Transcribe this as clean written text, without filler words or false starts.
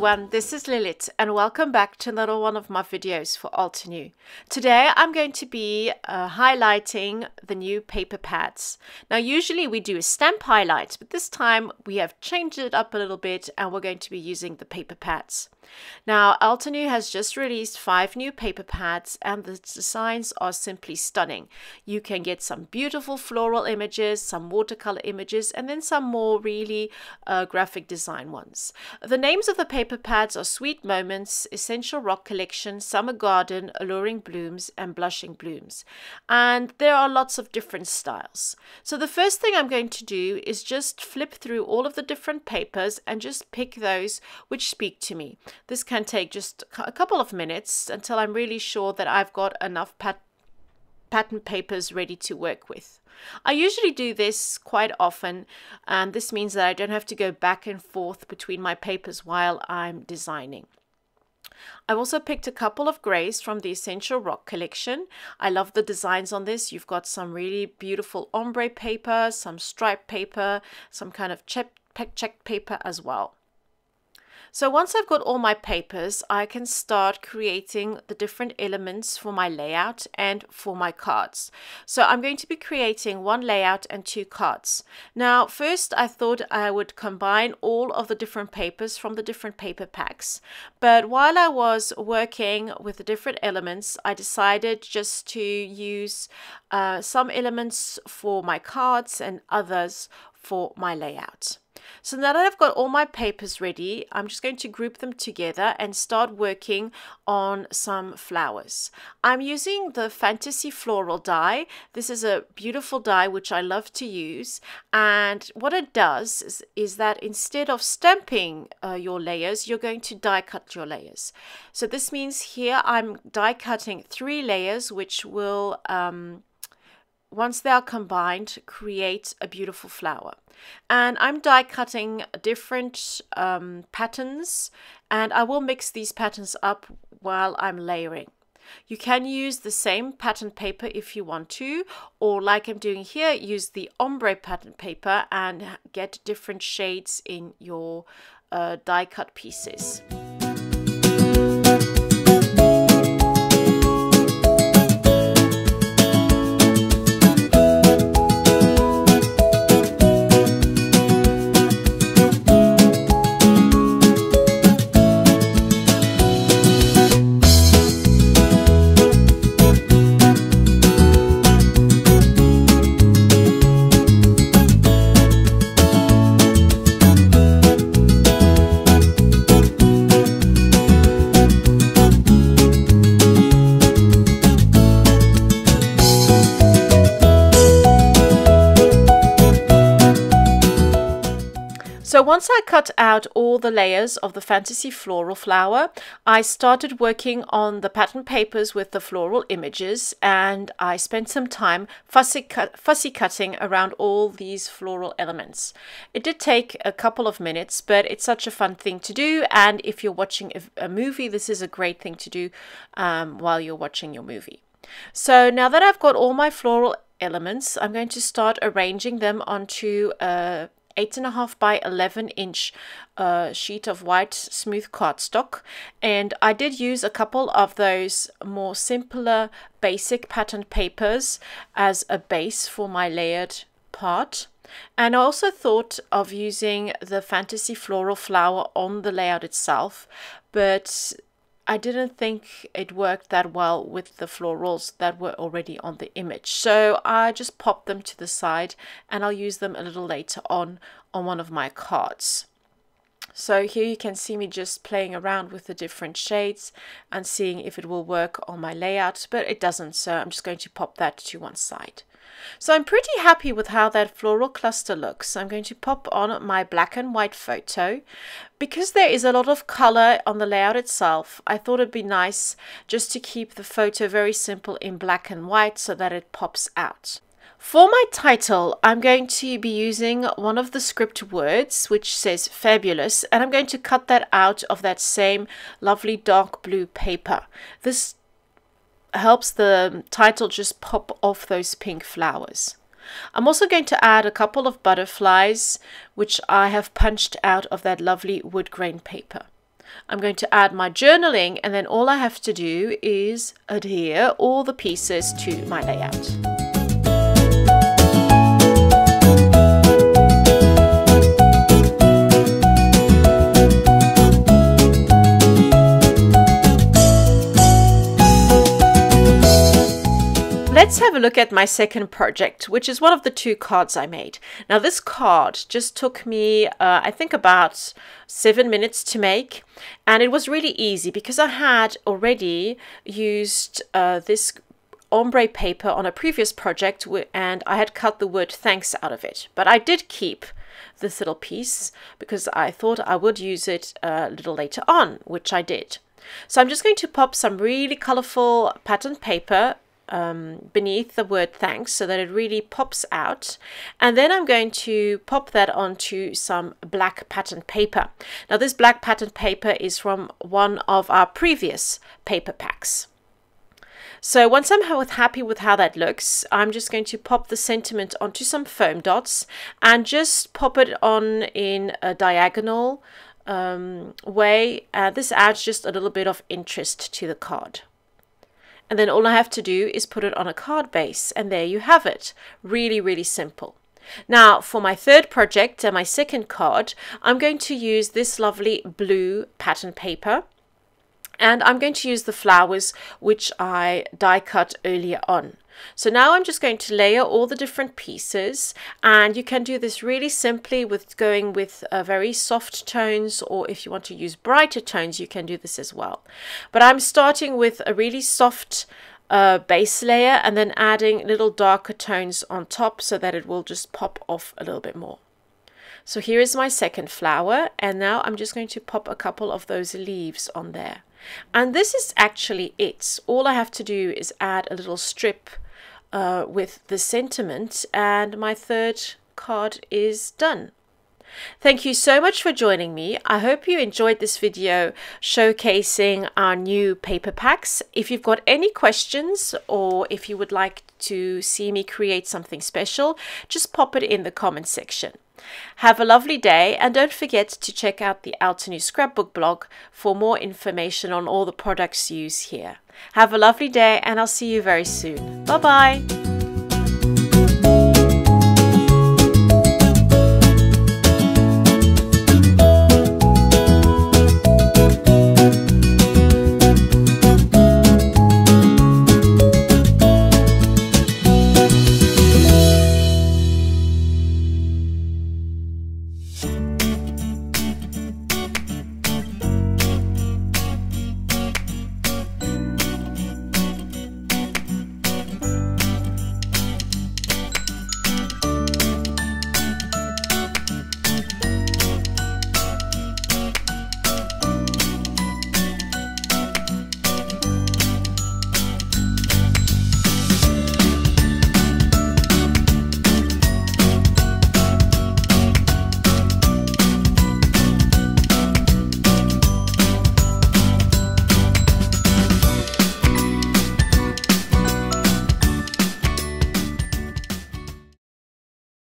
everyone, this is Lilith and welcome back to another one of my videos for Altenew. Today I'm going to be highlighting the new paper pads. Now usually we do a stamp highlight, but this time we have changed it up a little bit and we're going to be using the paper pads. Now Altenew has just released 5 new paper pads and the designs are simply stunning. You can get some beautiful floral images, some watercolor images, and then some more really graphic design ones. The names of the paper pads are Sweet Moments, Essential Rock Collection, Summer Garden, Alluring Blooms, and Blushing Blooms. And there are lots of different styles. So the first thing I'm going to do is just flip through all of the different papers and just pick those which speak to me. This can take just a couple of minutes until I'm really sure that I've got enough pattern papers ready to work with. I usually do this quite often, and this means that I don't have to go back and forth between my papers while I'm designing. I've also picked a couple of grays from the Essential Rock collection. I love the designs on this. You've got some really beautiful ombre paper, some striped paper, some kind of checked paper as well. So once I've got all my papers, I can start creating the different elements for my layout and for my cards. So I'm going to be creating 1 layout and 2 cards. Now, first I thought I would combine all of the different papers from the different paper packs. But while I was working with the different elements, I decided just to use some elements for my cards and others for my layout. So now that I've got all my papers ready, I'm just going to group them together and start working on some flowers. I'm using the Fantasy Floral die. This is a beautiful die which I love to use, and what it does is that instead of stamping your layers, you're going to die cut your layers. So this means here I'm die cutting 3 layers which will once they are combined, create a beautiful flower. And I'm die cutting different patterns, and I will mix these patterns up while I'm layering. You can use the same pattern paper if you want to, or like I'm doing here, use the ombre pattern paper and get different shades in your die cut pieces. So once I cut out all the layers of the Fantasy Floral flower, I started working on the pattern papers with the floral images, and I spent some time fussy cutting around all these floral elements. It did take a couple of minutes, but it's such a fun thing to do, and if you're watching a movie, this is a great thing to do while you're watching your movie. So now that I've got all my floral elements, I'm going to start arranging them onto a 8.5 by 11 inch sheet of white smooth cardstock, and I did use a couple of those more simpler basic pattern papers as a base for my layered part. And I also thought of using the Fantasy Floral flower on the layout itself, but I didn't think it worked that well with the florals that were already on the image. So I just popped them to the side, and I'll use them a little later on one of my cards. So here you can see me just playing around with the different shades and seeing if it will work on my layout, but it doesn't, so I'm just going to pop that to one side. So I'm pretty happy with how that floral cluster looks. I'm going to pop on my black and white photo. Because there is a lot of color on the layout itself, I thought it'd be nice just to keep the photo very simple in black and white so that it pops out. For my title, I'm going to be using one of the script words which says fabulous, and I'm going to cut that out of that same lovely dark blue paper. This helps the title just pop off those pink flowers. I'm also going to add a couple of butterflies which I have punched out of that lovely wood grain paper. I'm going to add my journaling, and then all I have to do is adhere all the pieces to my layout. Let's have a look at my second project, which is one of the 2 cards I made. Now this card just took me, I think about 7 minutes to make, and it was really easy because I had already used this ombre paper on a previous project, and I had cut the word thanks out of it. But I did keep this little piece because I thought I would use it a little later on, which I did. So I'm just going to pop some really colorful patterned paper beneath the word thanks so that it really pops out, and then I'm going to pop that onto some black patterned paper. Now this black patterned paper is from one of our previous paper packs. So once I'm happy with how that looks, I'm just going to pop the sentiment onto some foam dots and just pop it on in a diagonal way. This adds just a little bit of interest to the card. And then all I have to do is put it on a card base, and there you have it. Really, really simple. Now for my third project and my second card, I'm going to use this lovely blue pattern paper, and I'm going to use the flowers which I die cut earlier on. So now I'm just going to layer all the different pieces, and you can do this really simply with going with very soft tones, or if you want to use brighter tones, you can do this as well. But I'm starting with a really soft base layer and then adding little darker tones on top so that it will just pop off a little bit more. So here is my second flower, and now I'm just going to pop a couple of those leaves on there. And this is actually it. All I have to do is add a little strip with the sentiment, and my third card is done. Thank you so much for joining me. I hope you enjoyed this video showcasing our new paper packs. If you've got any questions, or if you would like to see me create something special, just pop it in the comment section. Have a lovely day, and don't forget to check out the Altenew scrapbook blog for more information on all the products used here. Have a lovely day, and I'll see you very soon. Bye bye.